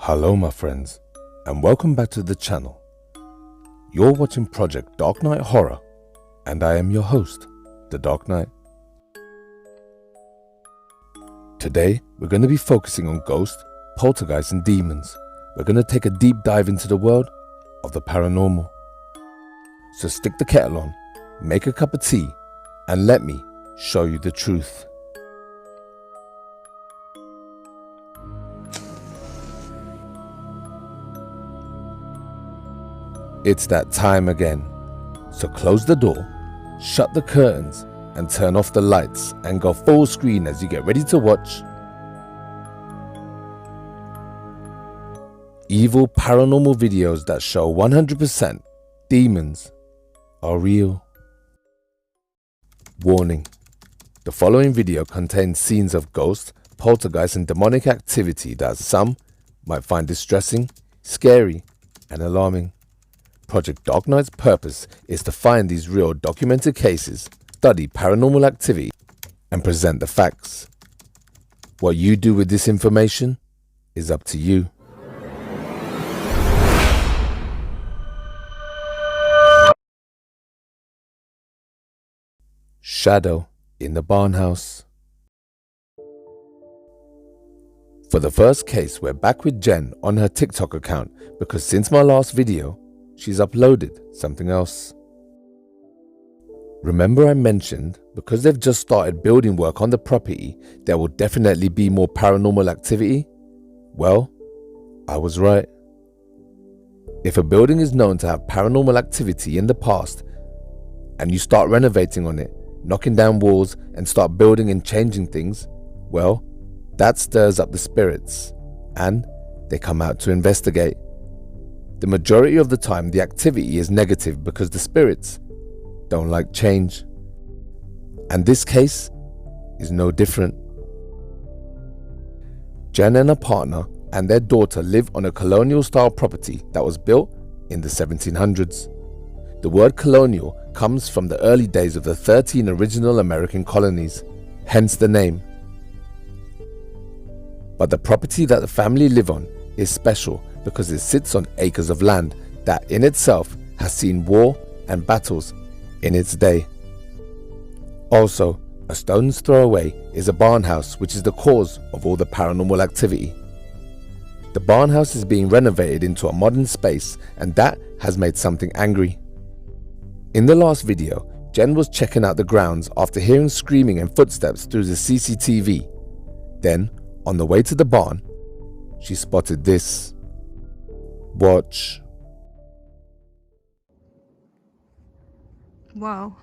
Hello my friends, and welcome back to the channel. You're watching Project Darkknight Horror, and I am your host, The Dark Knight. Today, we're going to be focusing on ghosts, poltergeists and demons. We're going to take a deep dive into the world of the paranormal. So stick the kettle on, make a cup of tea, and let me show you the truth. It's that time again, so close the door, shut the curtains and turn off the lights and go full screen as you get ready to watch evil paranormal videos that show 100% demons are real. Warning: the following video contains scenes of ghosts, poltergeists and demonic activity that some might find distressing, scary and alarming. Project Darkknight's purpose is to find these real documented cases, study paranormal activity, and present the facts. What you do with this information is up to you. Shadow in the barn house. For the first case, we're back with Jen on her TikTok account because since my last video, she's uploaded something else. Remember I mentioned because they've just started building work on the property, there will definitely be more paranormal activity? Well, I was right. If a building is known to have paranormal activity in the past and you start renovating on it, knocking down walls and start building and changing things, well, that stirs up the spirits and they come out to investigate. The majority of the time the activity is negative because the spirits don't like change. And this case is no different. Jen and her partner and their daughter live on a colonial style property that was built in the 1700s. The word colonial comes from the early days of the 13 original American colonies, hence the name. But the property that the family live on is special because it sits on acres of land that in itself has seen war and battles in its day. Also, a stone's throw away is a barn house, which is the cause of all the paranormal activity. The barn house is being renovated into a modern space, and that has made something angry. In the last video, Jen was checking out the grounds after hearing screaming and footsteps through the CCTV. Then, on the way to the barn, she spotted this. Watch. Wow.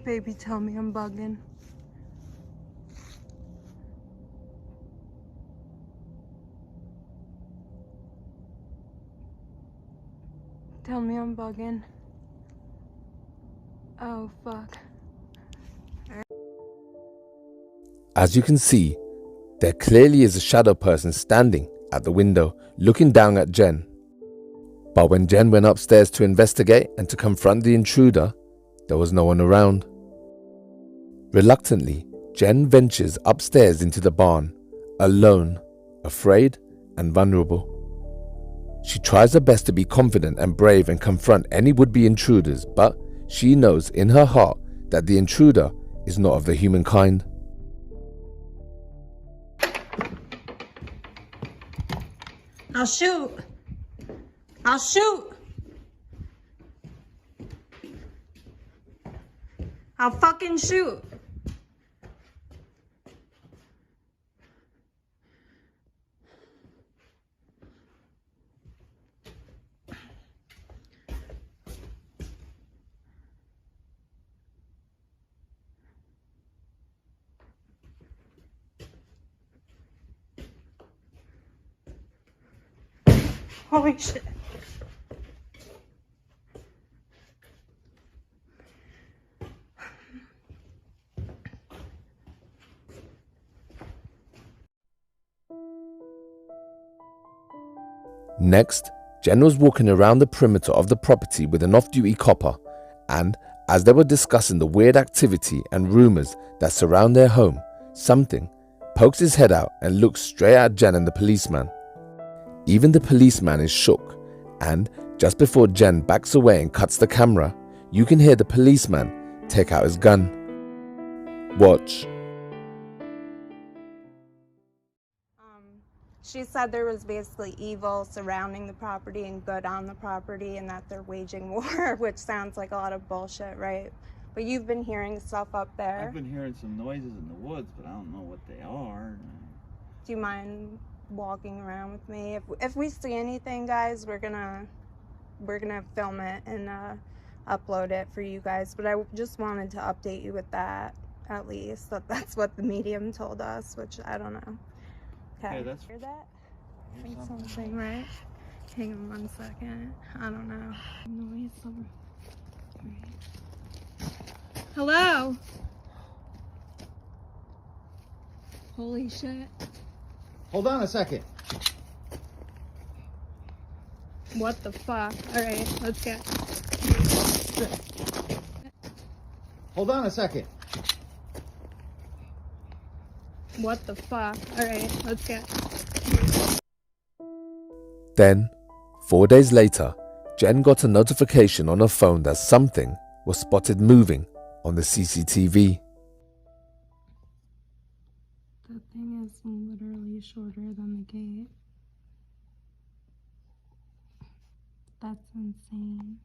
Baby, tell me I'm bugging. Tell me I'm bugging. Oh, fuck. As you can see, there clearly is a shadow person standing at the window looking down at Jen. But when Jen went upstairs to investigate and to confront the intruder, there was no one around. Reluctantly, Jen ventures upstairs into the barn, alone, afraid and vulnerable. She tries her best to be confident and brave and confront any would-be intruders, but she knows in her heart that the intruder is not of the human kind. I'll shoot. I'll shoot. I'll fucking shoot. Holy shit. Next, Jen was walking around the perimeter of the property with an off-duty copper, and As they were discussing the weird activity and rumors that surround their home, something pokes his head out and looks straight at Jen and the policeman. Even the policeman is shook, and just before Jen backs away and cuts the camera, you can hear the policeman take out his gun. Watch. She said there was basically evil surrounding the property and good on the property, and that they're waging war, which sounds like a lot of bullshit, right? But you've been hearing stuff up there. I've been hearing some noises in the woods, but I don't know what they are. Do you mind walking around with me? If we see anything, guys, we're gonna film it and upload it for you guys. But I just wanted to update you with that, at least. That's what the medium told us, which I don't know. Okay, that's hear that? I think something, right? Hang on 1 second. I don't know. Noise over. Right. Hello? Holy shit. Hold on a second. What the fuck? Alright, let's get. Hold on a second. What the fuck? Alright, let's get. Then, 4 days later, Jen got a notification on her phone that something was spotted moving on the CCTV. That thing is literally shorter than the gate. That's insane.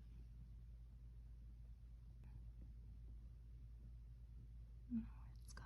It's going.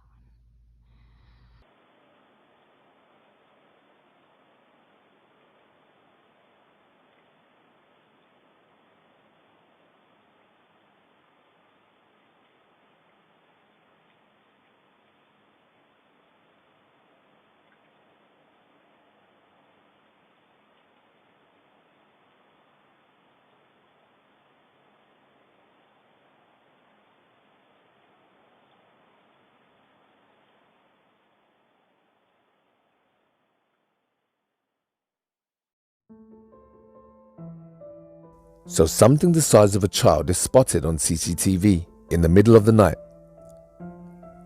So something the size of a child is spotted on CCTV in the middle of the night.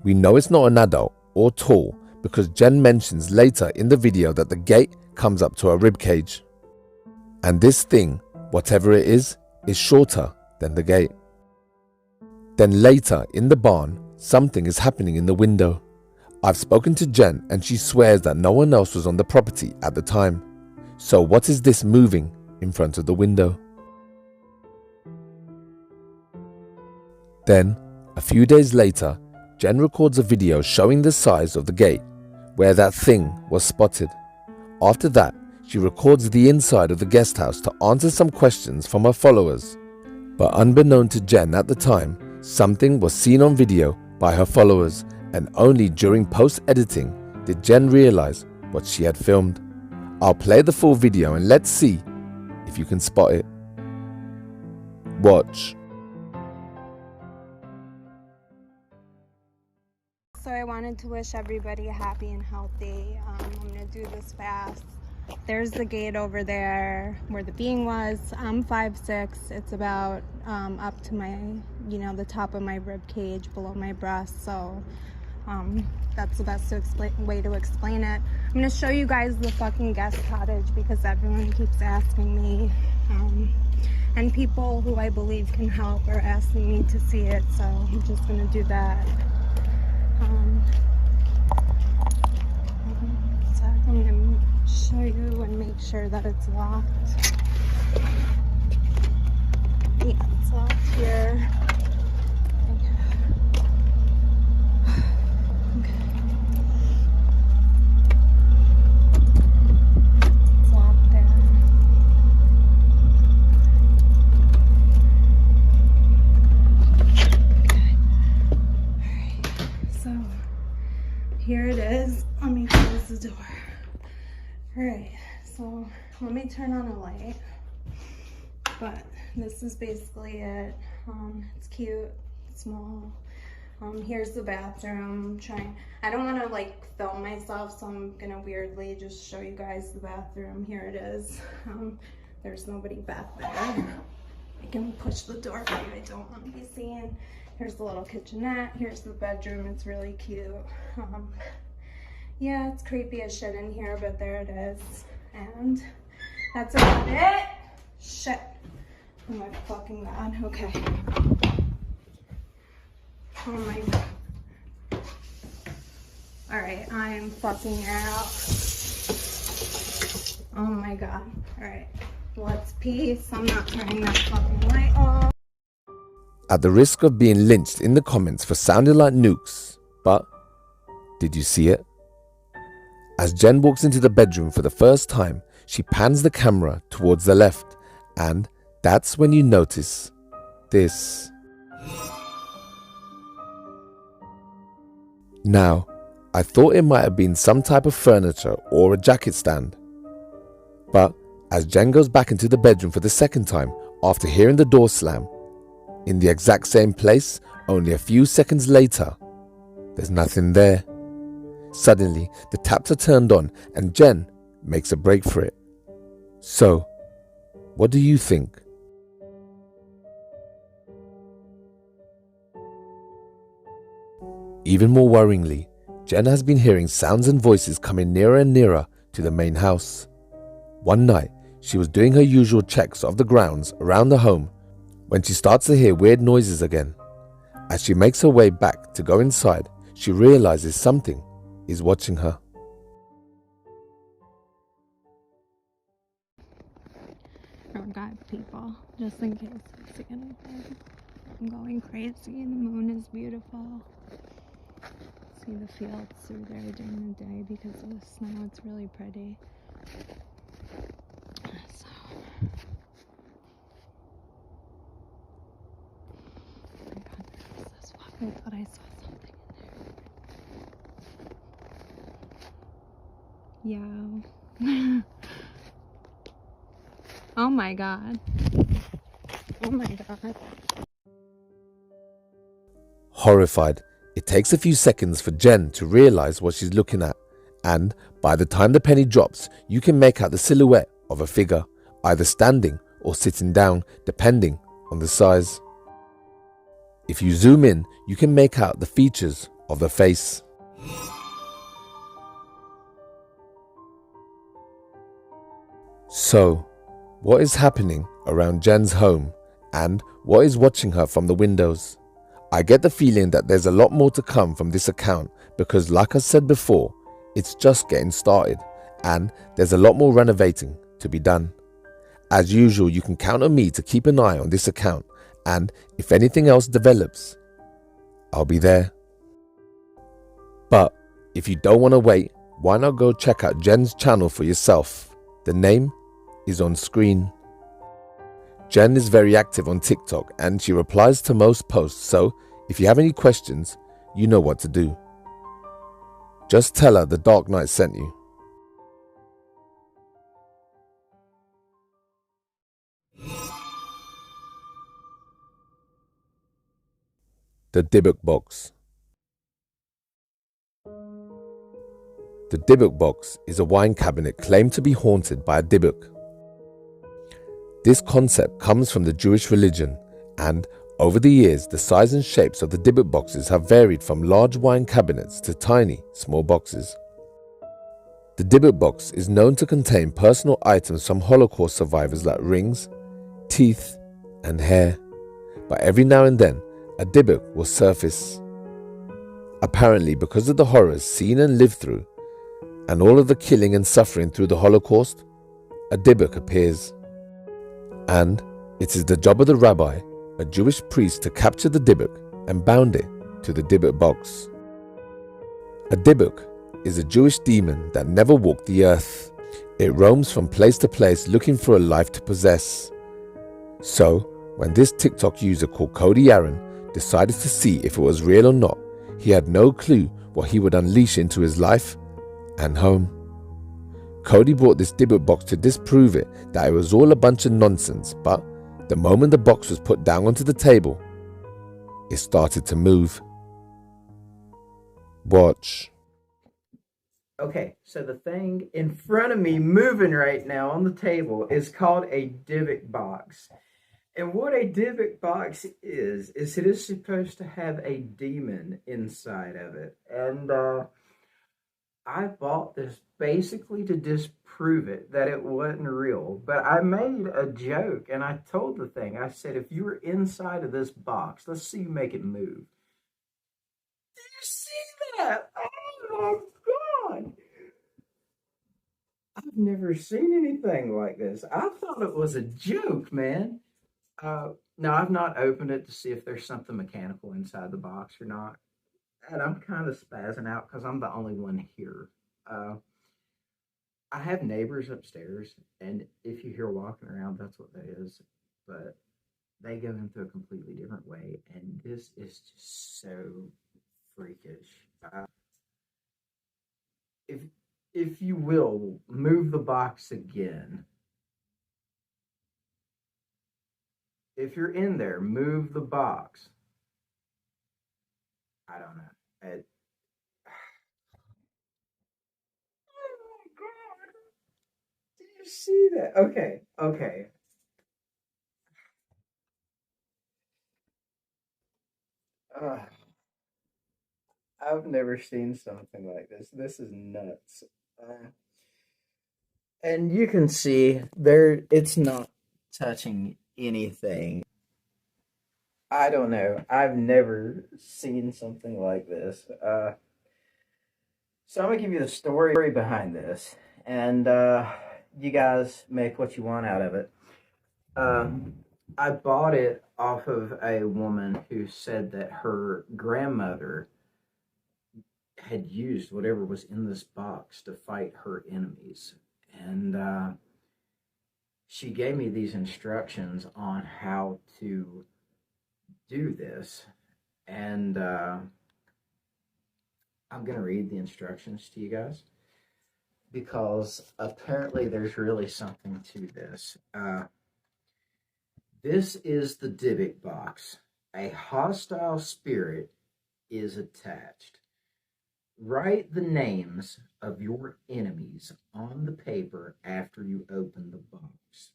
We know it's not an adult or tall because Jen mentions later in the video that the gate comes up to her ribcage. And this thing, whatever it is shorter than the gate. Then later in the barn, something is happening in the window. I've spoken to Jen and she swears that no one else was on the property at the time. So what is this moving in front of the window? Then, a few days later, Jen records a video showing the size of the gate where that thing was spotted. After that, she records the inside of the guest house to answer some questions from her followers. But unbeknown to Jen at the time, something was seen on video by her followers, and only during post-editing did Jen realize what she had filmed. I'll play the full video and let's see if you can spot it. Watch. So I wanted to wish everybody happy and healthy. I'm gonna do this fast. There's the gate over there where the being was. I'm 5'6". It's about up to my, the top of my rib cage, below my breast. So that's the best way to explain it. I'm gonna show you guys the fucking guest cottage because everyone keeps asking me, and people who I believe can help are asking me to see it. So I'm just gonna do that. So I'm gonna show you and make sure that it's locked. Yeah, it's locked here. Okay. It's locked there. Here it is. Let me close the door. Alright, so let me turn on a light. But this is basically it. It's cute, small. Here's the bathroom. I don't want to film myself, so I'm gonna weirdly just show you guys the bathroom. Here it is. There's nobody back there. I can push the door for you. I don't want to be seen. Here's the little kitchenette. Here's the bedroom. It's really cute. Yeah, it's creepy as shit in here, but there it is. And that's about it. Shit. Oh my fucking god. Okay. Oh my god. Alright, I'm fucking out. Oh my god. Alright. Let's peace. I'm not turning that fucking light off. At the risk of being lynched in the comments for sounding like nukes, but did you see it? As Jen walks into the bedroom for the first time, she pans the camera towards the left, and that's when you notice this. Now, I thought it might have been some type of furniture or a jacket stand. But as Jen goes back into the bedroom for the second time after hearing the door slam, in the exact same place, only a few seconds later, there's nothing there. Suddenly, the taps are turned on and Jen makes a break for it. So, what do you think? Even more worryingly, Jen has been hearing sounds and voices coming nearer and nearer to the main house. One night, she was doing her usual checks of the grounds around the home when she starts to hear weird noises again. As she makes her way back to go inside, she realizes something is watching her. Oh god, people, just in case you see anything. I'm going crazy. The moon is beautiful. See the fields through there during the day because of the snow. It's really pretty. So, oh my god, there was this walk. I thought I saw something in there. Yo. Oh my god. Oh my god. Horrified, it takes a few seconds for Jen to realize what she's looking at, and by the time the penny drops, you can make out the silhouette of a figure, either standing or sitting down, depending on the size. If you zoom in, you can make out the features of the face. So, what is happening around Jen's home, and what is watching her from the windows? I get the feeling that there's a lot more to come from this account because, like I said before, it's just getting started and there's a lot more renovating to be done. As usual, you can count on me to keep an eye on this account, and if anything else develops, I'll be there. But if you don't want to wait, why not go check out Jen's channel for yourself? The name is on screen. Jen is very active on TikTok and she replies to most posts, so if you have any questions, you know what to do. Just tell her the Dark Knight sent you. The Dybbuk Box. The Dybbuk Box is a wine cabinet claimed to be haunted by a Dybbuk. This concept comes from the Jewish religion, and over the years the size and shapes of the Dybbuk boxes have varied from large wine cabinets to tiny, small boxes. The Dybbuk box is known to contain personal items from Holocaust survivors like rings, teeth and hair, but every now and then a Dybbuk will surface. Apparently, because of the horrors seen and lived through, and all of the killing and suffering through the Holocaust, a Dybbuk appears. And it is the job of the rabbi, a Jewish priest, to capture the Dybbuk and bound it to the Dybbuk box. A Dybbuk is a Jewish demon that never walked the earth. It roams from place to place looking for a life to possess. So, when this TikTok user called Cody Aaron decided to see if it was real or not, he had no clue what he would unleash into his life and home. Cody brought this Dybbuk box to disprove it that it was all a bunch of nonsense, but the moment the box was put down onto the table, it started to move. Watch. Okay, so the thing in front of me moving right now on the table is called a Dybbuk box. And what a Dybbuk box is it is supposed to have a demon inside of it. And I bought this basically to disprove it, that it wasn't real. But I made a joke and I told the thing, I said, if you were inside of this box, let's see you make it move. Did you see that? Oh my God. I've never seen anything like this. I thought it was a joke, man. No, I've not opened it to see if there's something mechanical inside the box or not. And I'm kind of spazzing out because I'm the only one here. I have neighbors upstairs, and if you hear walking around, that's what that is. But they go into a completely different way, and this is just so freakish. If if you will, move the box again. If you're in there, move the box. I don't know. Oh my God. Did you see that? Okay, okay. Uh, I've never seen something like this. This is nuts. And you can see there, it's not touching anything. I don't know. I've never seen something like this. So I'm gonna give you the story behind this, and you guys make what you want out of it. I bought it off of a woman who said that her grandmother had used whatever was in this box to fight her enemies. And she gave me these instructions on how to do this. And I'm going to read the instructions to you guys because apparently there's really something to this. This is the Dybbuk box. A hostile spirit is attached. Write the names of your enemies on the paper after you open the box.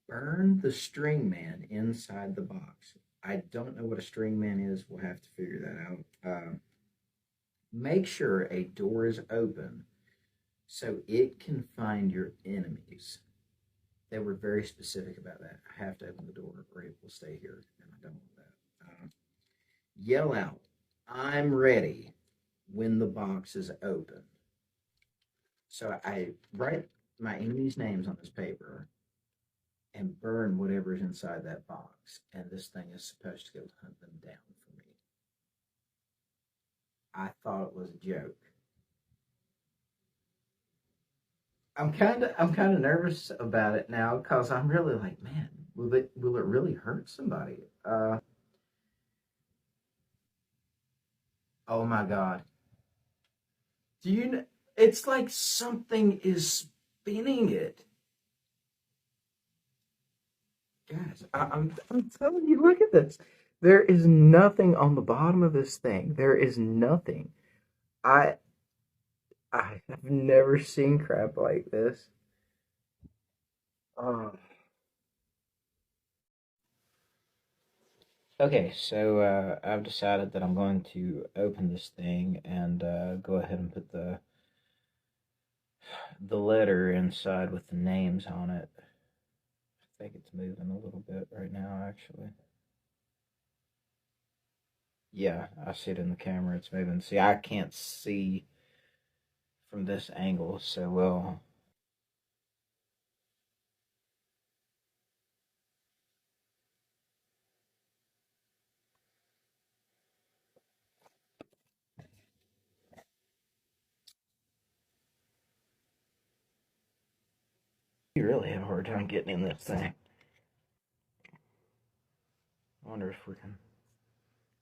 Burn the string man inside the box. I don't know what a string man is. We'll have to figure that out. Make sure a door is open so it can find your enemies. They were very specific about that. I have to open the door or it will stay here, and I don't want that. Yell out, "I'm ready," when the box is open. So I write my enemies' names on this paper and burn whatever's inside that box, and this thing is supposed to go hunt them down for me. I thought it was a joke. I'm kind of nervous about it now because I'm really like, man, will it really hurt somebody? Oh my God. Do you know, it's like something is spinning it. Guys, I'm telling you, look at this. There is nothing on the bottom of this thing. There is nothing. I have never seen crap like this. Okay, so I've decided that I'm going to open this thing and go ahead and put the letter inside with the names on it. I think it's moving a little bit right now, actually. Yeah, I see it in the camera. It's moving. See, I can't see from this angle so well. You really have a hard time getting in this thing. I wonder if we can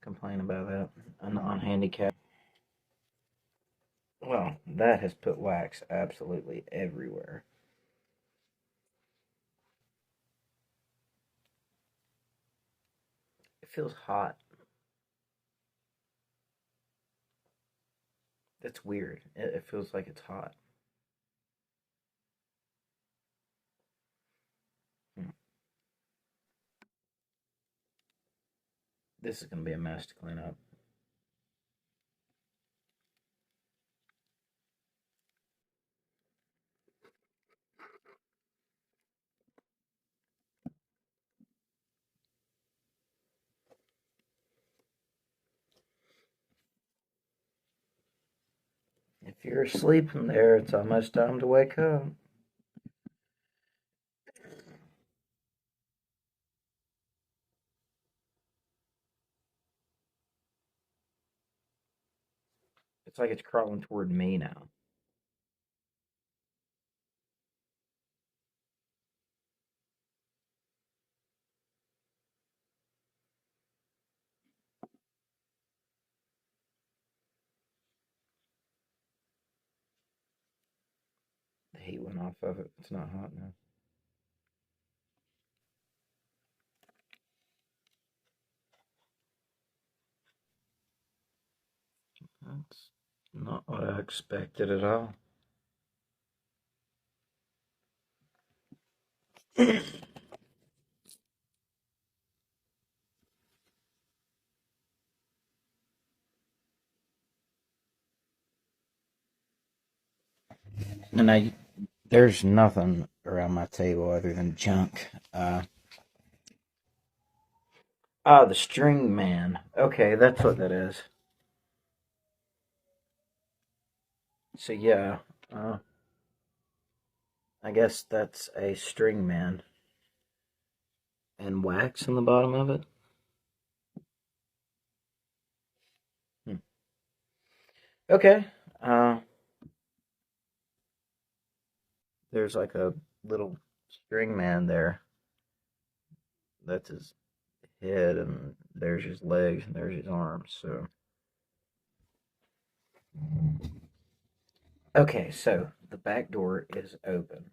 complain about that. A non-handicap. Well, that has put wax absolutely everywhere. It feels hot. That's weird. It feels like it's hot. This is going to be a mess to clean up. If you're asleep in there, it's almost time to wake up. It's like it's crawling toward me now. The heat went off of it. It's not hot now. That's not what I expected at all. And there's nothing around my table other than junk. The string man. Okay, that's what that is. So yeah, I guess that's a string man. And wax in the bottom of it. Okay. There's like a little string man there. That's his head, and there's his legs, and there's his arms. So, okay, so the back door is open.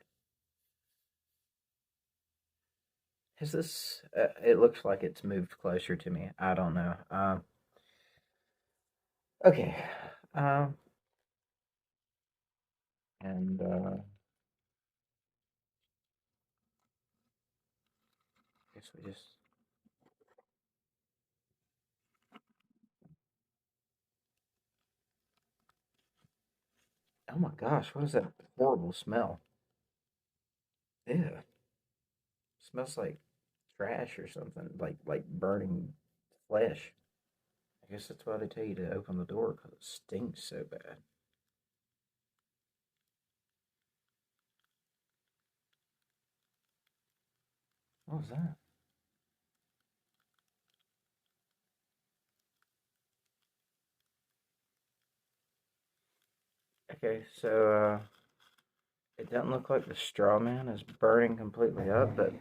Is this? It looks like it's moved closer to me. I don't know. Okay. And I guess we just. Oh my gosh! What is that horrible smell? Ew. Smells like trash or something, like burning flesh. I guess that's why they tell you to open the door, because it stinks so bad. What was that? Okay, so it doesn't look like the straw man is burning completely up, but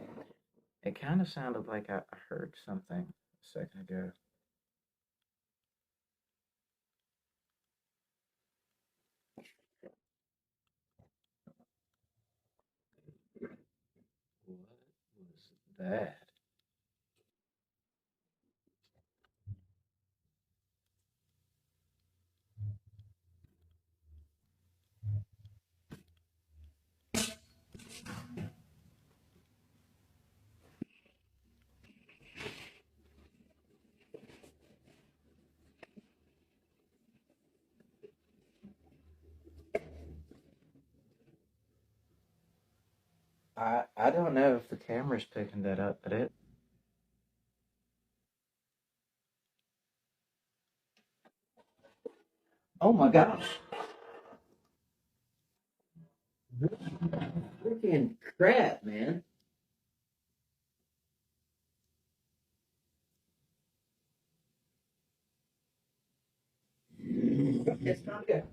it kind of sounded like I heard something a second ago. What was that? I don't know if the camera's picking that up, but it. Oh my gosh! Freaking crap, man! It's not good.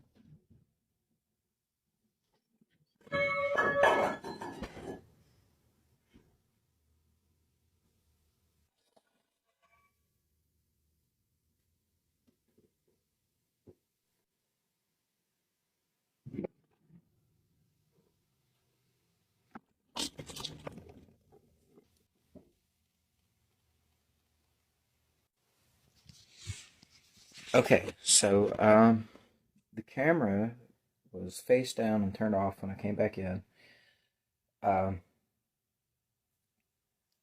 Okay, so the camera was face down and turned off when I came back in. I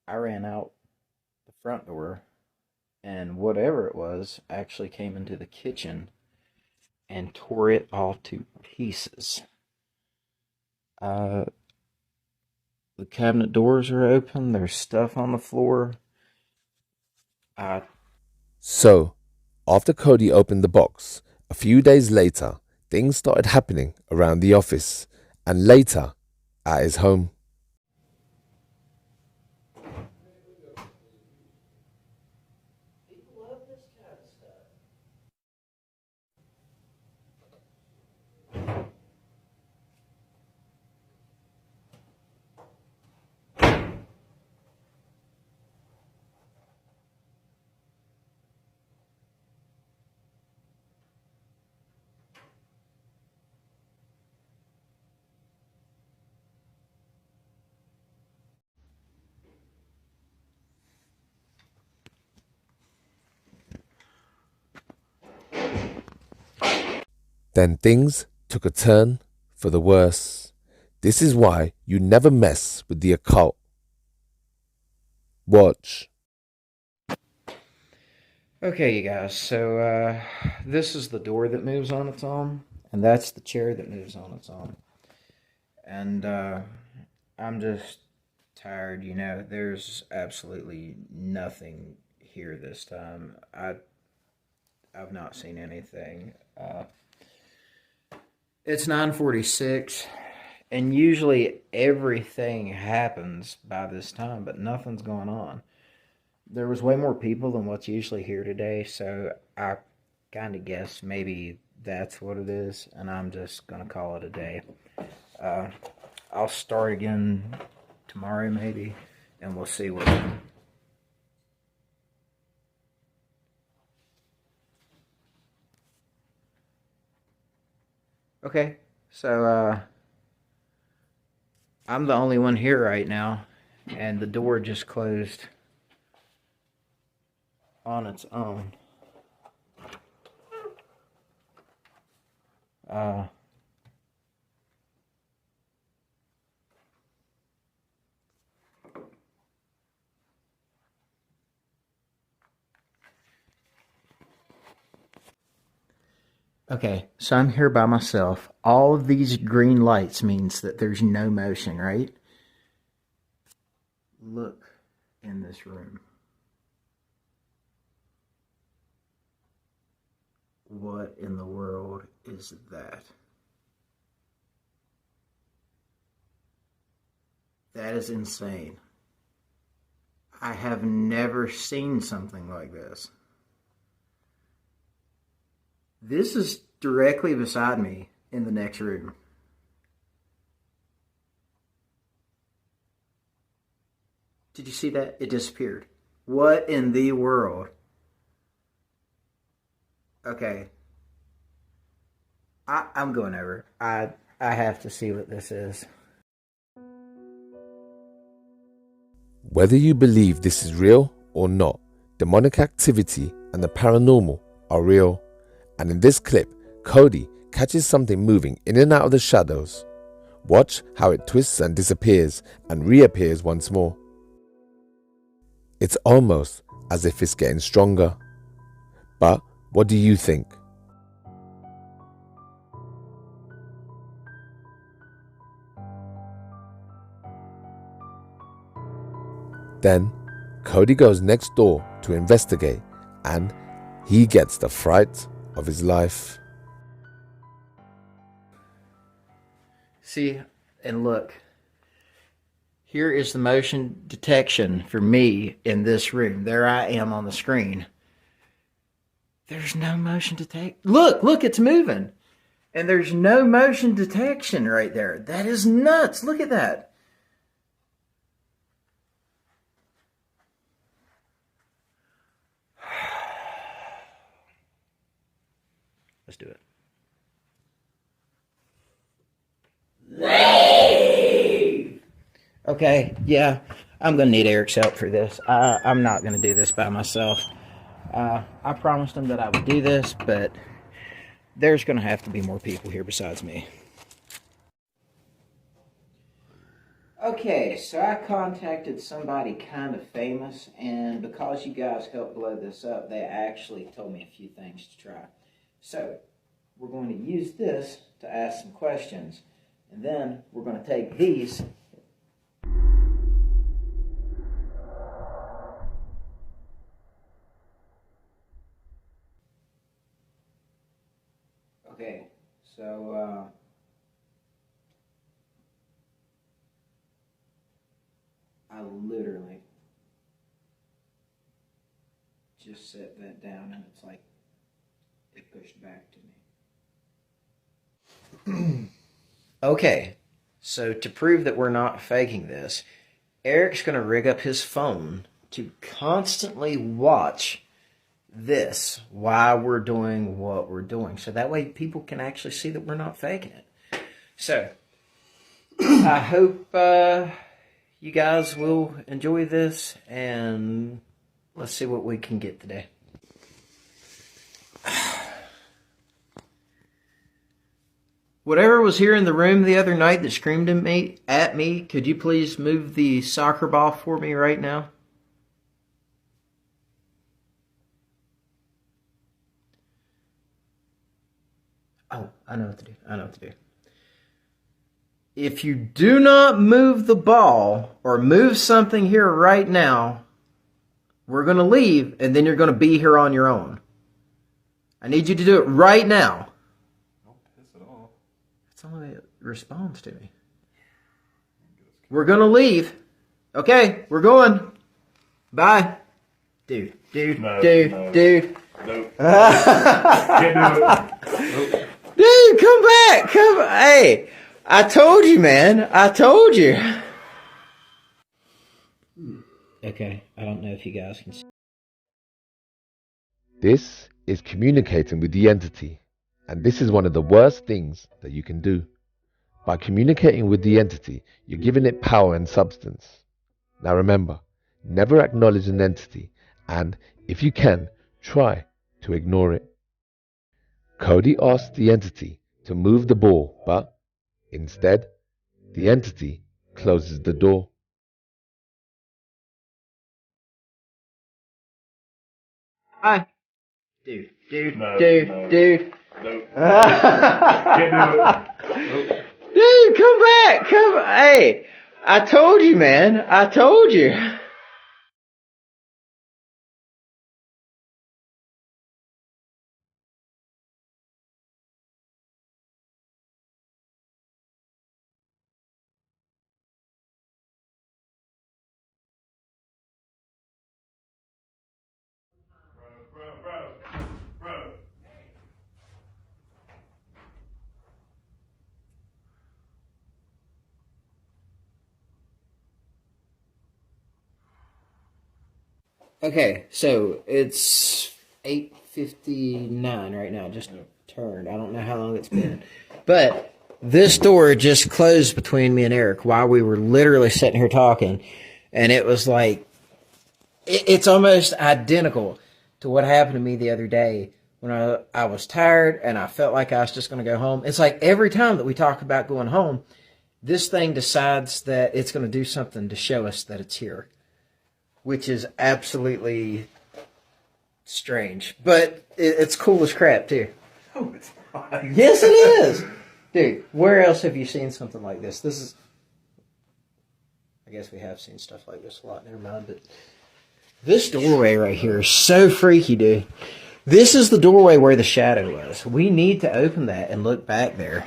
ran out the front door and whatever it was actually came into the kitchen and tore it all to pieces. The cabinet doors are open. There's stuff on the floor. So, after Cody opened the box, a few days later, things started happening around the office and later at his home. People love this kind of stuff. Then things took a turn for the worse. This is why you never mess with the occult. Watch. Okay, you guys, so this is the door that moves on its own, and that's the chair that moves on its own. And I'm just tired, you know. There's absolutely nothing here this time. I've not seen anything. It's 9:46, and usually everything happens by this time, but nothing's going on. There was way more people than what's usually here today, so I kind of guess maybe that's what it is, and I'm just going to call it a day. I'll start again tomorrow maybe, and we'll see what... Okay, so I'm the only one here right now, and the door just closed on its own. Okay, so I'm here by myself. All of these green lights means that there's no motion, right? Look in this room. What in the world is that? That is insane. I have never seen something like this. This is directly beside me in the next room. Did you see that? It disappeared. What in the world? Okay. I'm going over. I have to see what this is. Whether you believe this is real or not, demonic activity and the paranormal are real. And in this clip, Cody catches something moving in and out of the shadows. Watch how it twists and disappears and reappears once more. It's almost as if it's getting stronger. But what do you think? Then, Cody goes next door to investigate, and he gets the fright of his life. See, and look. Here is the motion detection for me in this room. There I am on the screen. There's no motion detect. Look, it's moving. And there's no motion detection right there. That is nuts. Look at that. Let's do it. Leave! Okay, yeah, I'm going to need Eric's help for this. I'm not going to do this by myself. I promised him that I would do this, but there's going to have to be more people here besides me. Okay, so I contacted somebody kind of famous, and because you guys helped blow this up, they actually told me a few things to try. So, we're going to use this to ask some questions, and then we're going to take these. Okay, so, I literally just set that down, and it's like it pushed back to me. Okay, so to prove that we're not faking this, Eric's going to rig up his phone to constantly watch this while we're doing what we're doing. So that way people can actually see that we're not faking it. So, I hope you guys will enjoy this, and let's see what we can get today. Whatever was here in the room the other night that screamed at me, could you please move the soccer ball for me right now? Oh, I know what to do. If you do not move the ball or move something here right now, we're going to leave, and then you're going to be here on your own. I need you to do it right now. Don't piss it off. That's the only way it responds to me. We're going to leave. Okay, we're going. Bye. Dude. No. Dude. Nope. Can't do it. Nope. Dude, come back. Hey, I told you, man. I told you. Okay, I don't know if you guys can see. This is communicating with the entity, and this is one of the worst things that you can do. By communicating with the entity, you're giving it power and substance. Now remember, never acknowledge an entity, and if you can, try to ignore it. Cody asked the entity to move the ball, but instead, the entity closes the door. Hi. Dude. No. Dude. Nope. Can't do it. Nope. Dude, come back. Hey, I told you, man. I told you. Bro. Okay, so it's 8:59 right now. Just turned. I don't know how long it's been. But this door just closed between me and Eric while we were literally sitting here talking. And it was like, it's almost identical to what happened to me the other day when I was tired and I felt like I was just going to go home. It's like every time that we talk about going home, this thing decides that it's going to do something to show us that it's here, which is absolutely strange. But it's cool as crap, too. No, it's not. Yes, it is. Dude, where else have you seen something like this? This is... I guess we have seen stuff like this a lot. Never mind, but... This doorway right here is so freaky, dude. This is the doorway where the shadow was. We need to open that and look back there.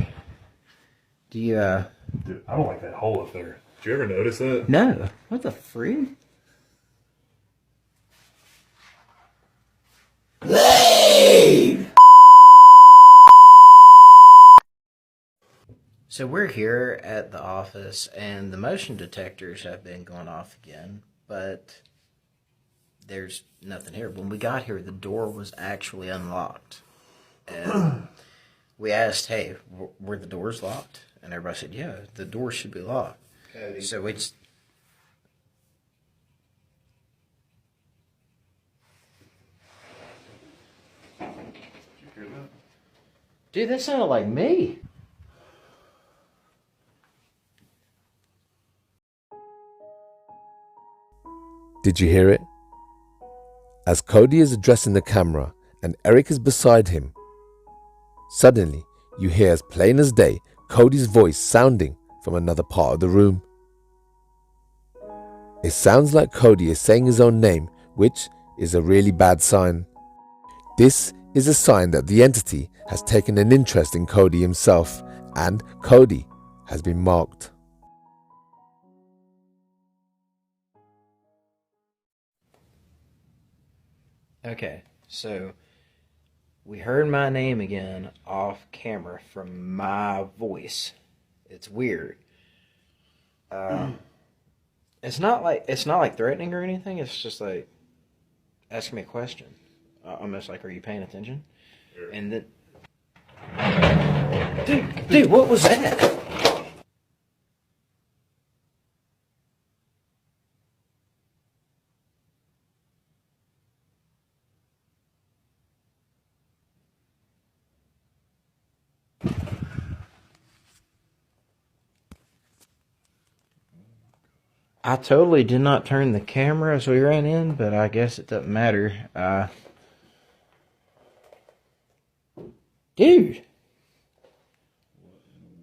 Do you, Dude, I don't like that hole up there. Did you ever notice that? No. What the freak? Leave! So we're here at the office, and the motion detectors have been going off again, but there's nothing here. When we got here, the door was actually unlocked. And we asked, hey, were the doors locked? And everybody said, yeah, the door should be locked. Cody. So we just... Did you hear that? Dude, that sounded like me. Did you hear it? As Cody is addressing the camera and Eric is beside him, suddenly you hear as plain as day Cody's voice sounding from another part of the room. It sounds like Cody is saying his own name, which is a really bad sign. This is a sign that the entity has taken an interest in Cody himself, and Cody has been marked. Okay, so we heard my name again off camera from my voice. It's weird. It's not like threatening or anything. It's just like asking me a question. Almost like, are you paying attention? Sure. And then, dude, what was that? I totally did not turn the camera as we ran in, but I guess it doesn't matter. Dude,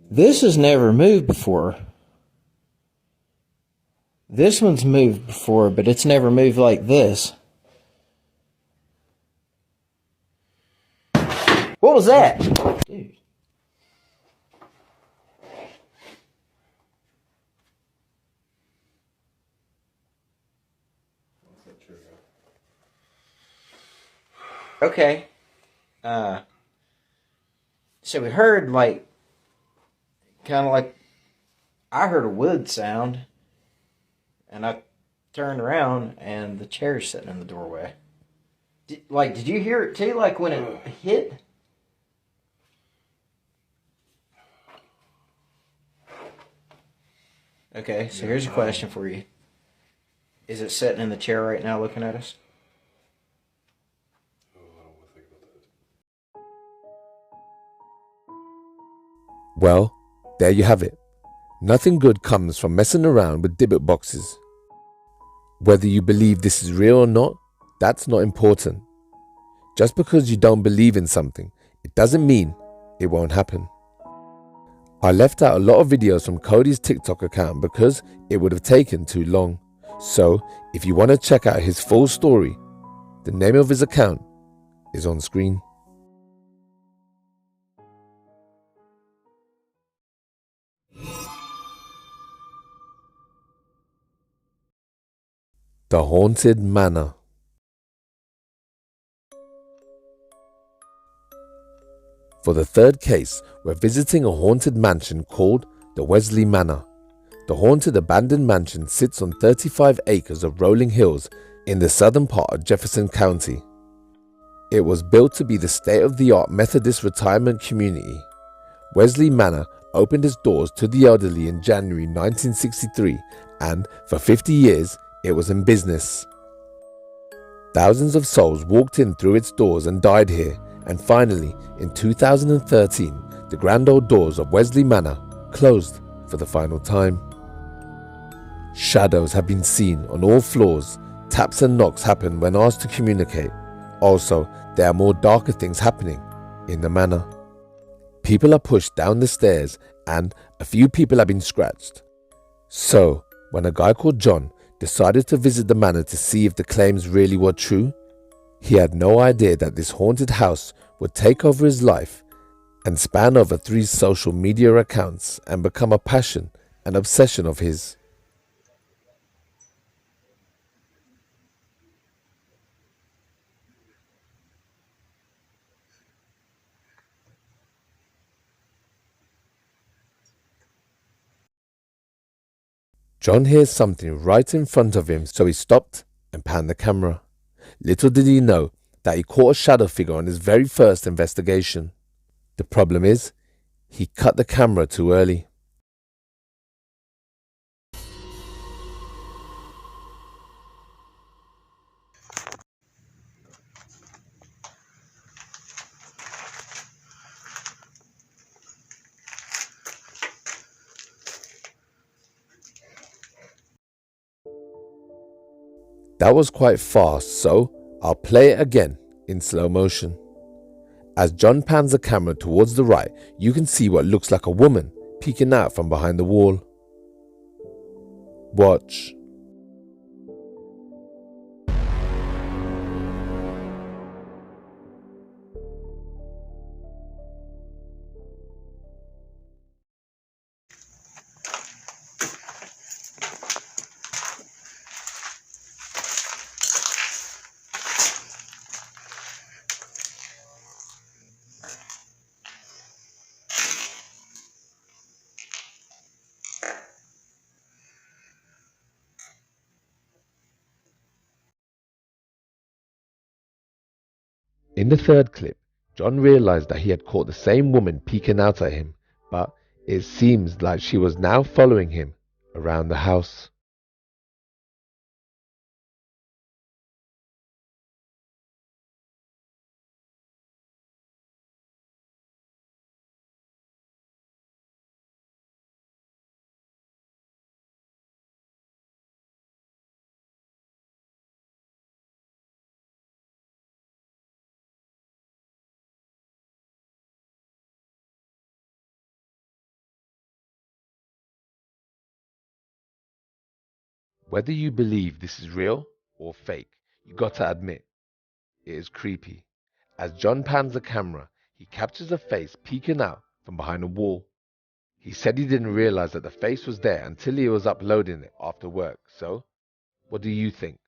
this has never moved before. This one's moved before, but it's never moved like this. What was that? Dude. Okay. So we heard like, kind of like, I heard a wood sound, and I turned around, and the chair's sitting in the doorway. Did you hear it too, like when it hit? Okay, so here's a question for you. Is it sitting in the chair right now looking at us? Well, there you have it. Nothing good comes from messing around with Dybbuk boxes. Whether you believe this is real or not, that's not important. Just because you don't believe in something, it doesn't mean it won't happen. I left out a lot of videos from Cody's TikTok account because it would have taken too long. So, if you want to check out his full story, the name of his account is on screen. The Haunted Manor. For the third case, we're visiting a haunted mansion called the Wesley Manor. The haunted abandoned mansion sits on 35 acres of rolling hills in the southern part of Jefferson County. It was built to be the state-of-the-art Methodist retirement community. Wesley Manor opened its doors to the elderly in January 1963, and for 50 years, it was in business. Thousands of souls walked in through its doors and died here, and finally, in 2013, the grand old doors of Wesley Manor closed for the final time. Shadows have been seen on all floors. Taps and knocks happen when asked to communicate. Also, there are more darker things happening in the manor. People are pushed down the stairs, and a few people have been scratched. So, when a guy called John decided to visit the manor to see if the claims really were true, he had no idea that this haunted house would take over his life and span over 3 social media accounts and become a passion and obsession of his. John hears something right in front of him, so he stopped and panned the camera. Little did he know that he caught a shadow figure on his very first investigation. The problem is, he cut the camera too early. That was quite fast, so I'll play it again in slow motion. As John pans the camera towards the right, you can see what looks like a woman peeking out from behind the wall. Watch. In the third clip, John realized that he had caught the same woman peeking out at him, but it seems like she was now following him around the house. Whether you believe this is real or fake, you gotta admit, it is creepy. As John pans the camera, he captures a face peeking out from behind a wall. He said he didn't realize that the face was there until he was uploading it after work, so what do you think?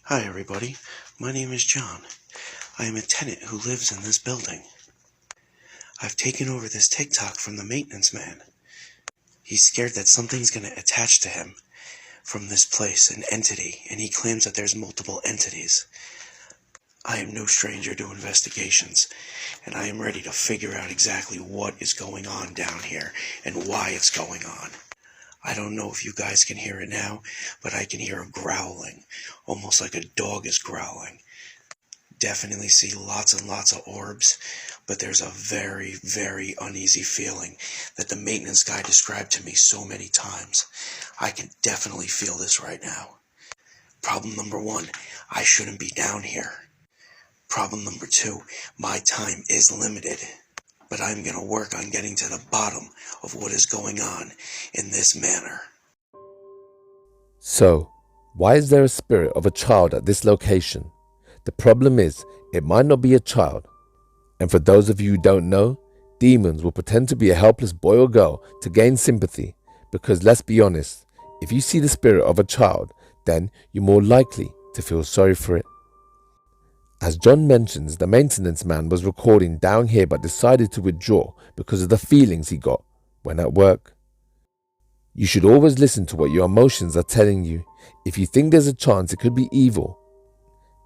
Hi everybody, my name is John. I am a tenant who lives in this building. I've taken over this TikTok from the maintenance man. He's scared that something's going to attach to him from this place, an entity, and he claims that there's multiple entities. I am no stranger to investigations, and I am ready to figure out exactly what is going on down here and why it's going on. I don't know if you guys can hear it now, but I can hear a growling, almost like a dog is growling. Definitely see lots and lots of orbs, but there's a very, very uneasy feeling that the maintenance guy described to me so many times. I can definitely feel this right now. Problem number 1, I shouldn't be down here. Problem number 2, my time is limited, but I'm going to work on getting to the bottom of what is going on in this manor. So, why is there a spirit of a child at this location? The problem is, it might not be a child. And for those of you who don't know, demons will pretend to be a helpless boy or girl to gain sympathy, because let's be honest, if you see the spirit of a child, then you're more likely to feel sorry for it. As John mentions, the maintenance man was recording down here but decided to withdraw because of the feelings he got when at work. You should always listen to what your emotions are telling you. If you think there's a chance it could be evil,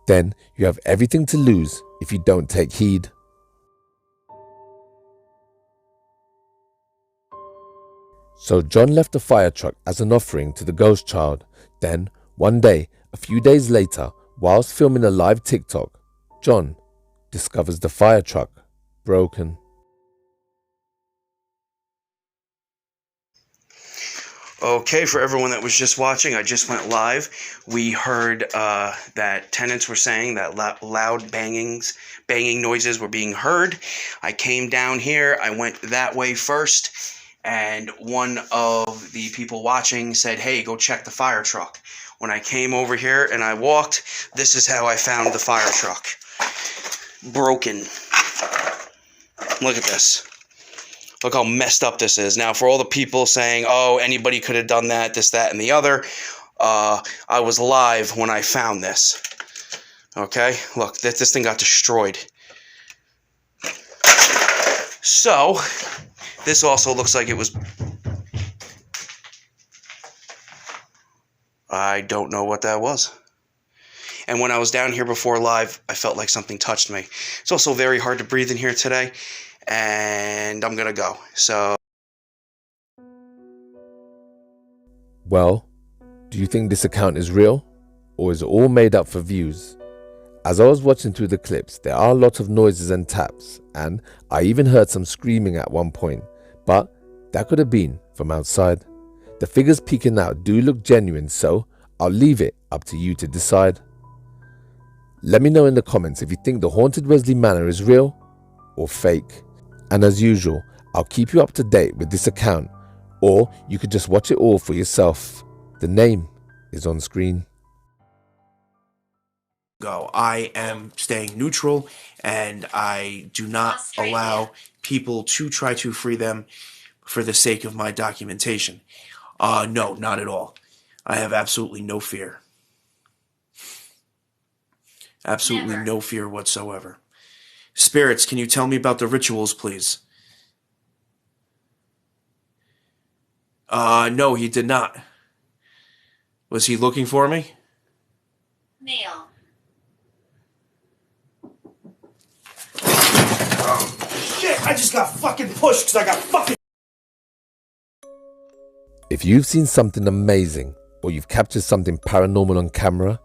then you have everything to lose if you don't take heed. So John left the fire truck as an offering to the ghost child. Then, one day, a few days later, whilst filming a live TikTok, John discovers the fire truck broken. Okay, for everyone that was just watching, I just went live. We heard that tenants were saying that loud banging noises were being heard. I came down here, I went that way first, and one of the people watching said, hey, go check the fire truck. When I came over here and I walked, this is how I found the fire truck. Broken. Look at this. Look how messed up this is. Now, for all the people saying, oh, anybody could have done that, this, that, and the other, I was live when I found this. Okay? Look, this thing got destroyed. So, this also looks like it was... I don't know what that was. And when I was down here before live, I felt like something touched me. It's also very hard to breathe in here today. And I'm gonna go. So, Well, do you think this account is real, or is it all made up for views? As I was watching through the clips, there are a lot of noises and taps, and I even heard some screaming at one point, but that could have been from outside. The figures peeking out do look genuine, so I'll leave it up to you to decide. Let me know in the comments if you think the haunted Wesley Manor is real or fake. And as usual, I'll keep you up to date with this account, or you could just watch it all for yourself. The name is on screen. I am staying neutral, and I do not allow people to try to free them for the sake of my documentation. No, not at all. I have absolutely no fear. Absolutely no fear whatsoever. Spirits, can you tell me about the rituals, please? No, he did not. Was he looking for me? Male. Shit, I just got fucking pushed because I got fucking... If you've seen something amazing, or you've captured something paranormal on camera,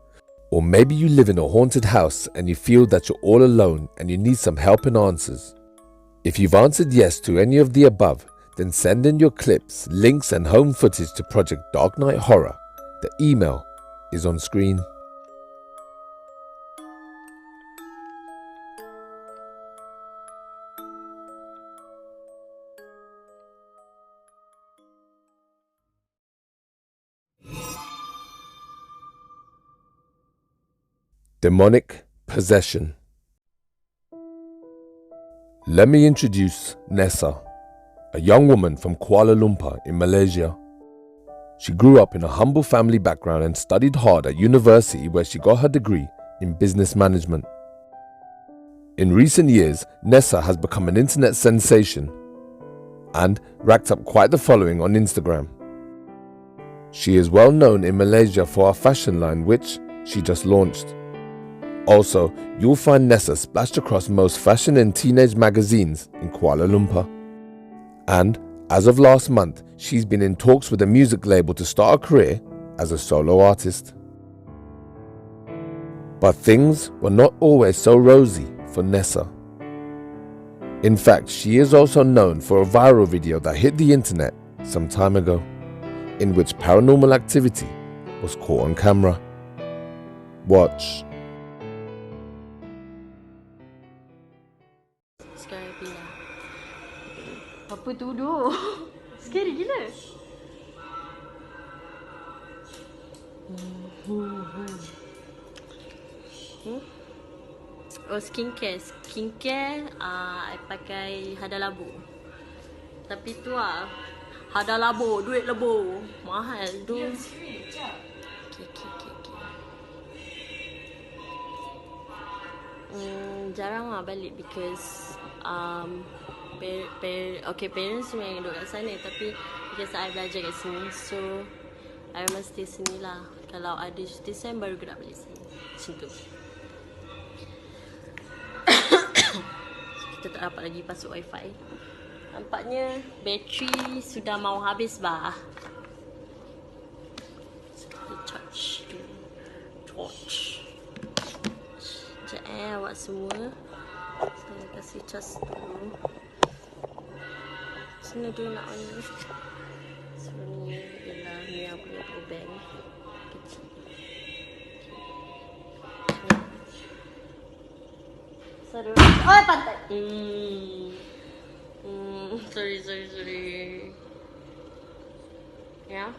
or maybe you live in a haunted house and you feel that you're all alone and you need some help and answers. If you've answered yes to any of the above, then send in your clips, links and home footage to Project Darkknight Horror. The email is on screen. Demonic possession. Let me introduce Nessa, a young woman from Kuala Lumpur in Malaysia. She grew up in a humble family background and studied hard at university, where she got her degree in business management. In recent years, Nessa has become an internet sensation and racked up quite the following on Instagram. She is well known in Malaysia for her fashion line, which she just launched. Also, you'll find Nessa splashed across most fashion and teenage magazines in Kuala Lumpur. And as of last month, she's been in talks with a music label to start a career as a solo artist. But things were not always so rosy for Nessa. In fact, she is also known for a viral video that hit the internet some time ago, in which paranormal activity was caught on camera. Watch. Apa tu duk? Scary gila. Oh, skincare. I pakai hada labu. Tapi tu hada labu, duit labu. Mahal tu. Okay. Jarang balik because parents memang duduk kat sana, tapi because I belajar kat sini, so I mesti sini lah. Kalau ada cuti saya baru gerak balik sini. Macam tu. Kita tak dapat lagi pasuk wifi. Nampaknya bateri sudah mau habis bah. Kita charge dulu. Torch. Sekejap awak semua. Saya kasih charge dulu. Sini dulu nak on ni. So ni ialah Mia punya power bank kecil. Sorry. Oh, pantai. Sorry. Ya.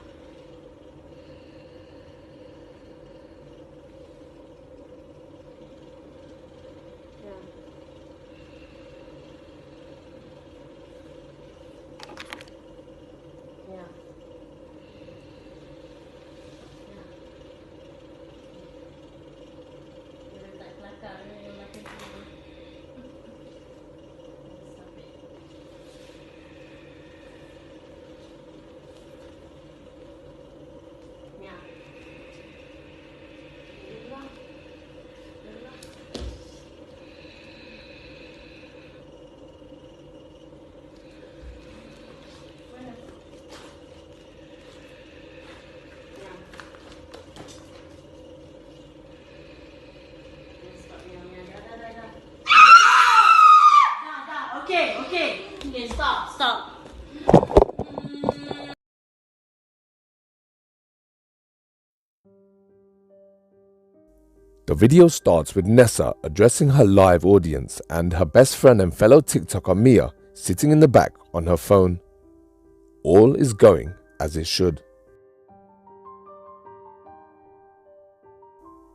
Okay, stop. video starts with Nessa addressing her live audience and her best friend and fellow TikToker Mia sitting in the back on her phone. All is going as it should.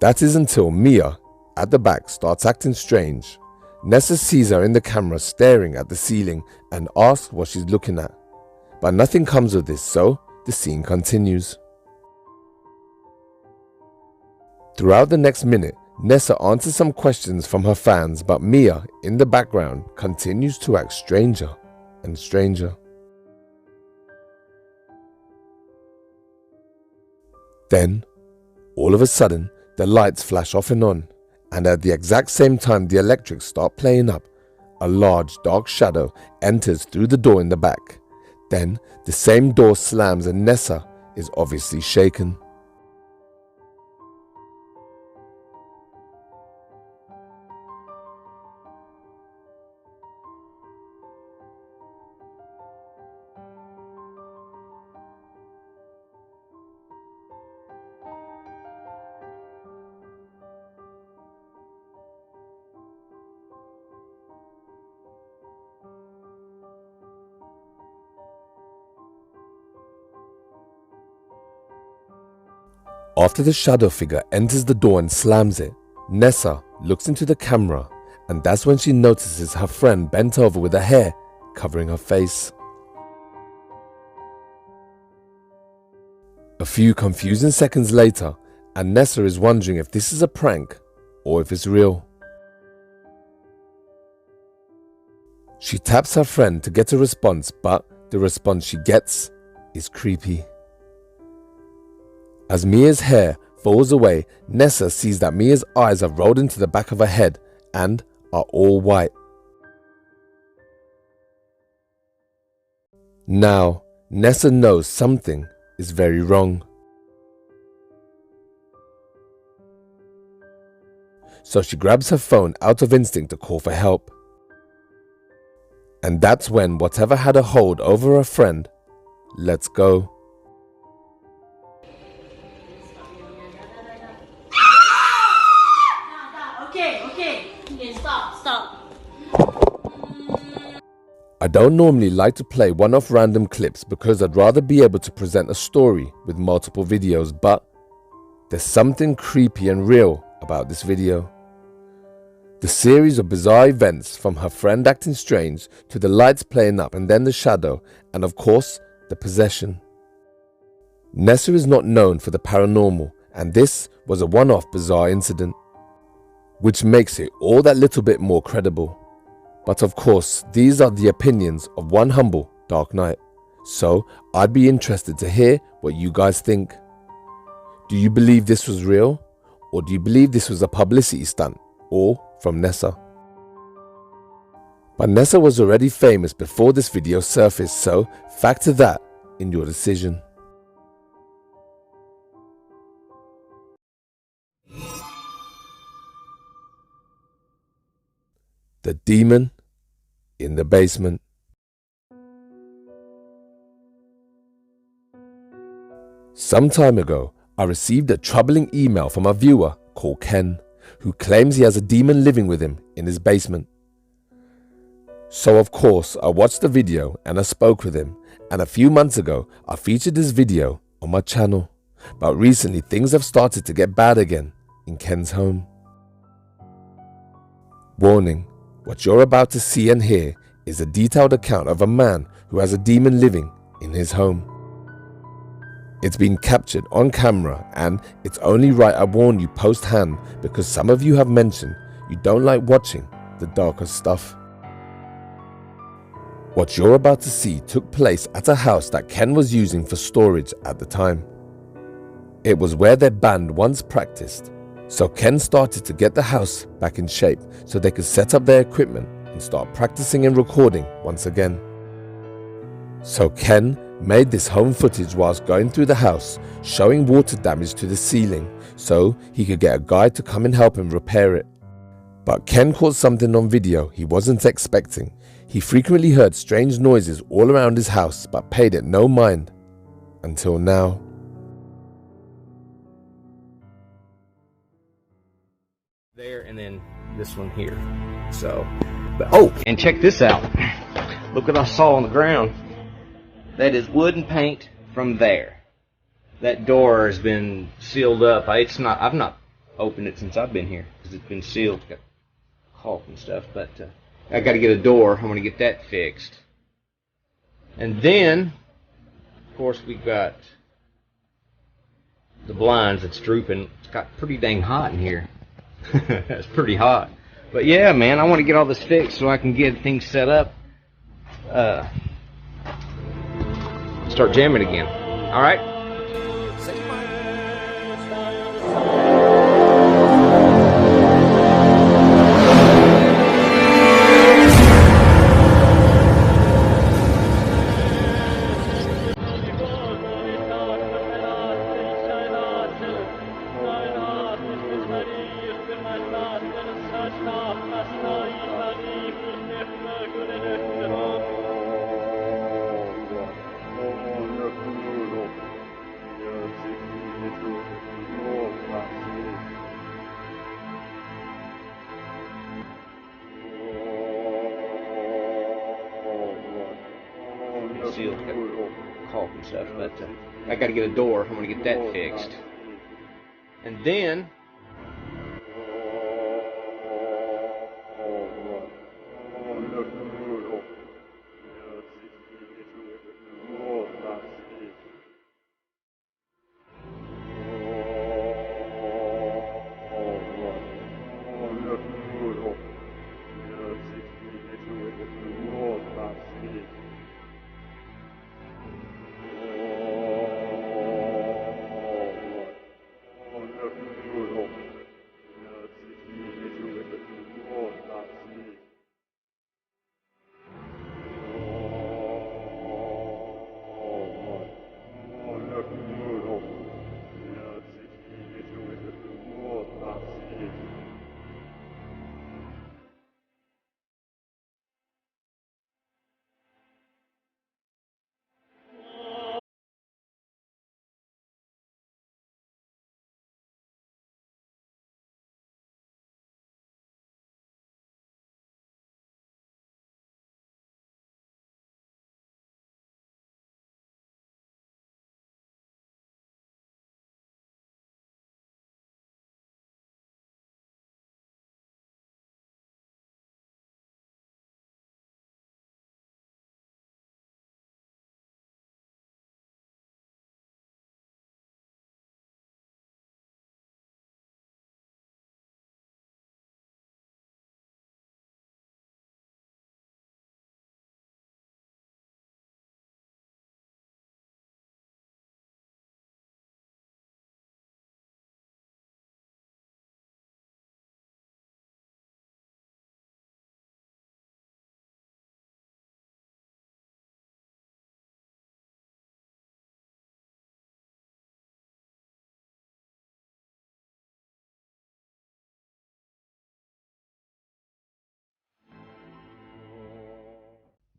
That is until Mia, at the back, starts acting strange. Nessa sees her in the camera staring at the ceiling and asks what she's looking at. But nothing comes of this, so the scene continues. Throughout the next minute, Nessa answers some questions from her fans, but Mia, in the background, continues to act stranger and stranger. Then, all of a sudden, the lights flash off and on, and at the exact same time the electrics start playing up, a large dark shadow enters through the door in the back. Then, the same door slams and Nessa is obviously shaken. After the shadow figure enters the door and slams it, Nessa looks into the camera, and that's when she notices her friend bent over with her hair covering her face. A few confusing seconds later, and Nessa is wondering if this is a prank or if it's real. She taps her friend to get a response, but the response she gets is creepy. As Mia's hair falls away, Nessa sees that Mia's eyes have rolled into the back of her head and are all white. Now, Nessa knows something is very wrong. So she grabs her phone out of instinct to call for help. And that's when whatever had a hold over her friend lets go. Okay, stop. I don't normally like to play one-off random clips because I'd rather be able to present a story with multiple videos, but there's something creepy and real about this video. The series of bizarre events, from her friend acting strange to the lights playing up and then the shadow, and of course, the possession. Nessa is not known for the paranormal, and this was a one-off bizarre incident, which makes it all that little bit more credible. But of course, these are the opinions of one humble Dark Knight, so I'd be interested to hear what you guys think. Do you believe this was real? Or do you believe this was a publicity stunt, or from Nessa? But Nessa was already famous before this video surfaced, so factor that in your decision. The demon in the basement. Some time ago, I received a troubling email from a viewer called Ken, who claims he has a demon living with him in his basement. So of course, I watched the video and I spoke with him, and a few months ago, I featured this video on my channel. But recently, things have started to get bad again in Ken's home. Warning. What you're about to see and hear is a detailed account of a man who has a demon living in his home. It's been captured on camera, and it's only right I warn you post-hand because some of you have mentioned you don't like watching the darker stuff. What you're about to see took place at a house that Ken was using for storage at the time. It was where their band once practiced. So Ken started to get the house back in shape so they could set up their equipment and start practicing and recording once again. So Ken made this home footage whilst going through the house, showing water damage to the ceiling so he could get a guy to come and help him repair it. But Ken caught something on video he wasn't expecting. He frequently heard strange noises all around his house but paid it no mind until now. there, and then this one here. So, but, oh, and check this out. Look what I saw on the ground. That is wood and paint from there. That door has been sealed up. I've not opened it since I've been here because it's been sealed. Got caulk and stuff, but I got to get a door. I'm going to get that fixed. And then, of course, we've got the blinds that's drooping. It's got pretty dang hot in here. It's pretty hot. But yeah, man, I want to get all this fixed so I can get things set up. Start jamming again. All right? Sealed, got caulk and stuff, but I got to get a door. I'm going to get that fixed. And then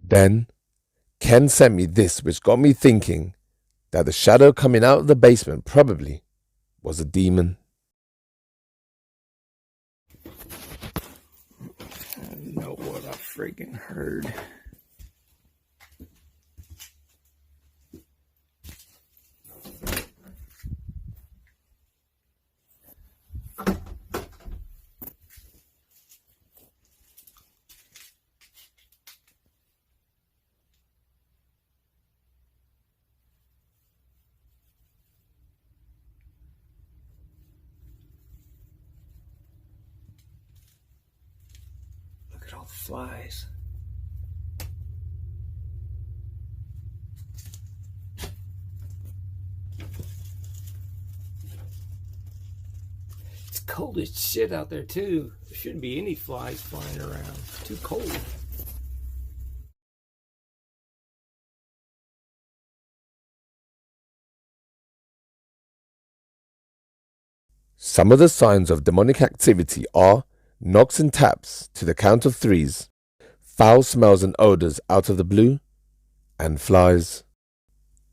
Then, Ken sent me this, which got me thinking that the shadow coming out of the basement probably was a demon. I know what I freaking heard. Look at all the flies. It's cold as shit out there too. There shouldn't be any flies flying around. It's too cold. Some of the signs of demonic activity are knocks and taps to the count of 3s, foul smells and odors out of the blue, and flies.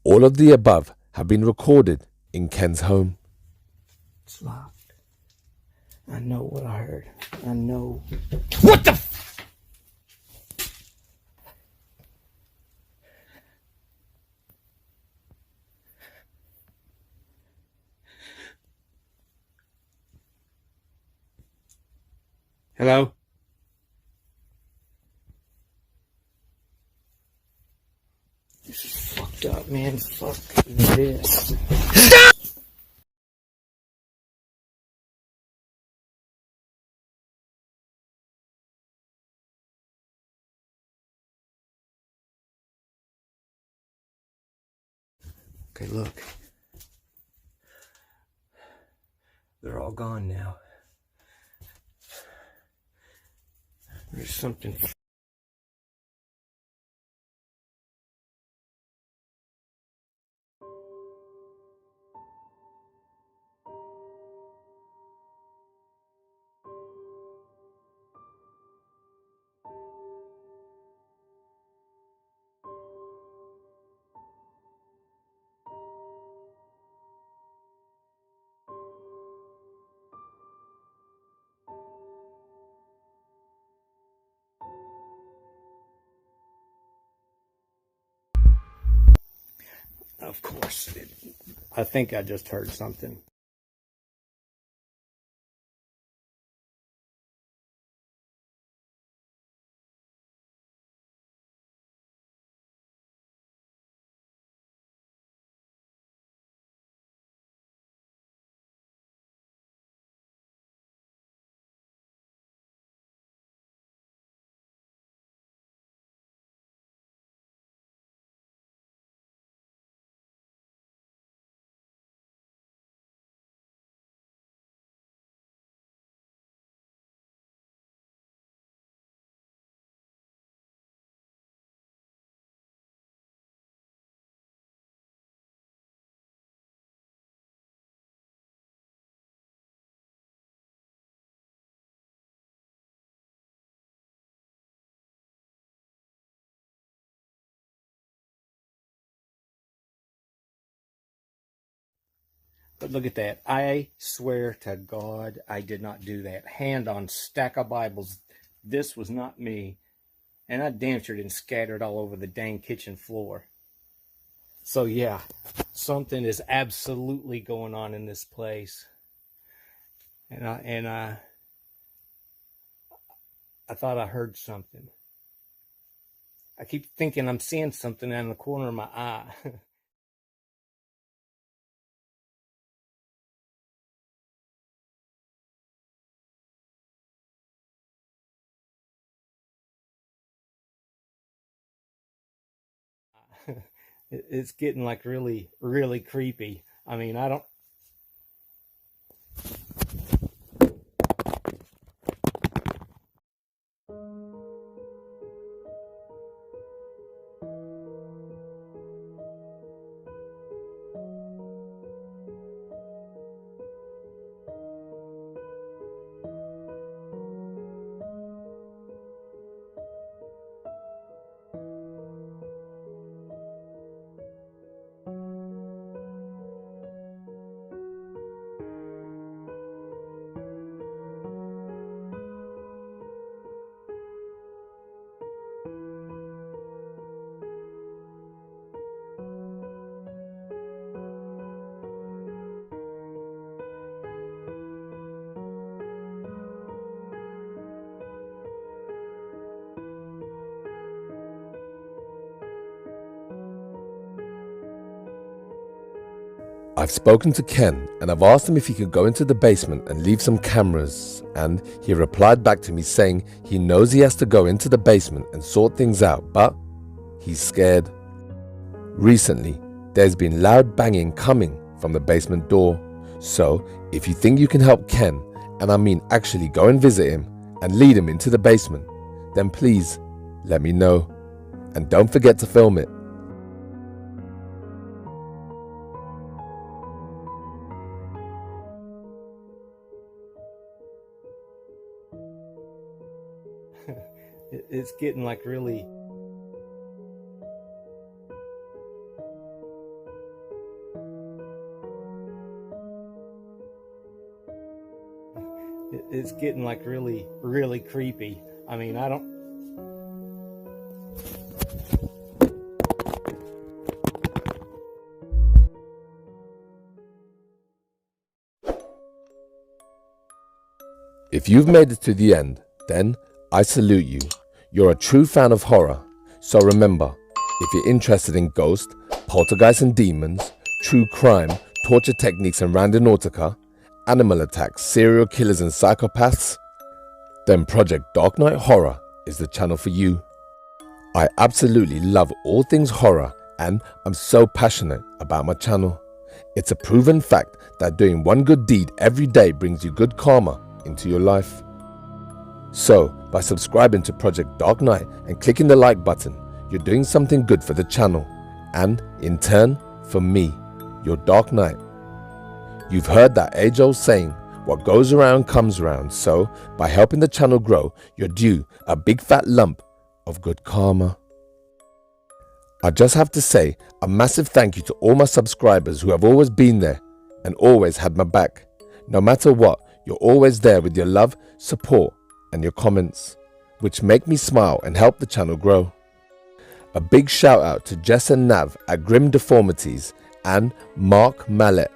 All of the above have been recorded in Ken's home. It's locked. I know what I heard. I know. What the f- Hello? This is fucked up, man. Fuck this. Okay, look. They're all gone now. There's something. Of course. I think I just heard something. But look at that. I swear to God, I did not do that. Hand on stack of Bibles. This was not me. And I damn sure didn't scatter it all over the dang kitchen floor. So yeah, something is absolutely going on in this place. And I thought I heard something. I keep thinking I'm seeing something out of the corner of my eye. It's getting like really, really creepy. I mean, I don't. I've spoken to Ken and I've asked him if he could go into the basement and leave some cameras, and he replied back to me saying he knows he has to go into the basement and sort things out, but he's scared. Recently, there's been loud banging coming from the basement door, so if you think you can help Ken, and I mean actually go and visit him and lead him into the basement, then please let me know, and don't forget to film it. It's getting like really. it's getting like really, really creepy. I mean, I don't... If you've made it to the end, then I salute you. You're a true fan of horror. So remember, if you're interested in ghosts, poltergeists and demons, true crime, torture techniques and randonautica, animal attacks, serial killers and psychopaths, then Project Darkknight Horror is the channel for you. I absolutely love all things horror and I'm so passionate about my channel. It's a proven fact that doing one good deed every day brings you good karma into your life. So, by subscribing to Project Darkknight and clicking the like button, you're doing something good for the channel and, in turn, for me, your Dark Knight. You've heard that age-old saying, what goes around comes around, so by helping the channel grow, you're due a big fat lump of good karma. I just have to say a massive thank you to all my subscribers who have always been there and always had my back. No matter what, you're always there with your love, support and your comments, which make me smile and help the channel grow. A big shout out to Jess and Nav at Grim Deformities and Mark Mallet.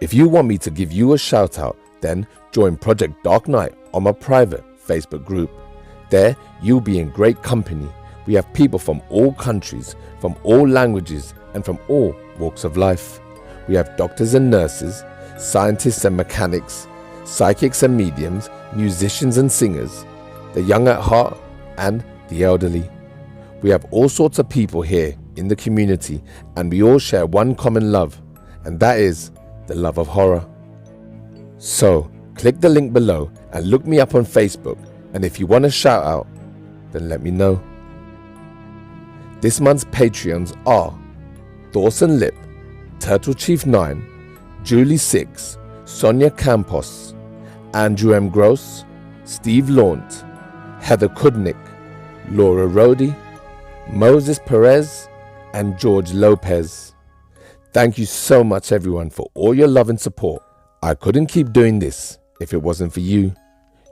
If you want me to give you a shout out, then join Project Darkknight on my private Facebook group. There you'll be in great company. We have people from all countries, from all languages and from all walks of life. We have doctors and nurses, scientists and mechanics, psychics and mediums, musicians and singers, the young at heart and the elderly. We have all sorts of people here in the community and we all share one common love, and that is the love of horror. So click the link below and look me up on Facebook, and if you want a shout out, then let me know. This month's Patreons are Dawson Lip, Turtle Chief 9, Julie 6, Sonia Campos, Andrew M. Gross, Steve Launt, Heather Kudnick, Laura Rody, Moses Perez, and George Lopez. Thank you so much everyone for all your love and support. I couldn't keep doing this if it wasn't for you.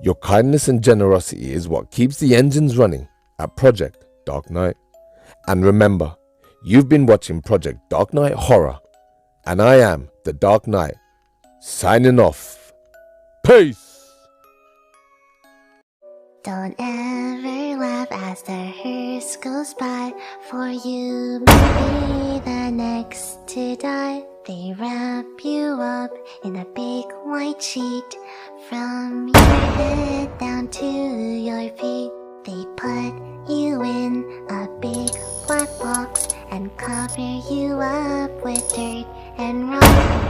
Your kindness and generosity is what keeps the engines running at Project Darkknight. And remember, you've been watching Project Darkknight Horror, and I am the Dark Knight, signing off. Peace! Don't ever laugh as the hearse goes by, for you may be the next to die. They wrap you up in a big white sheet, from your head down to your feet. They put you in a big black box and cover you up with dirt and rock.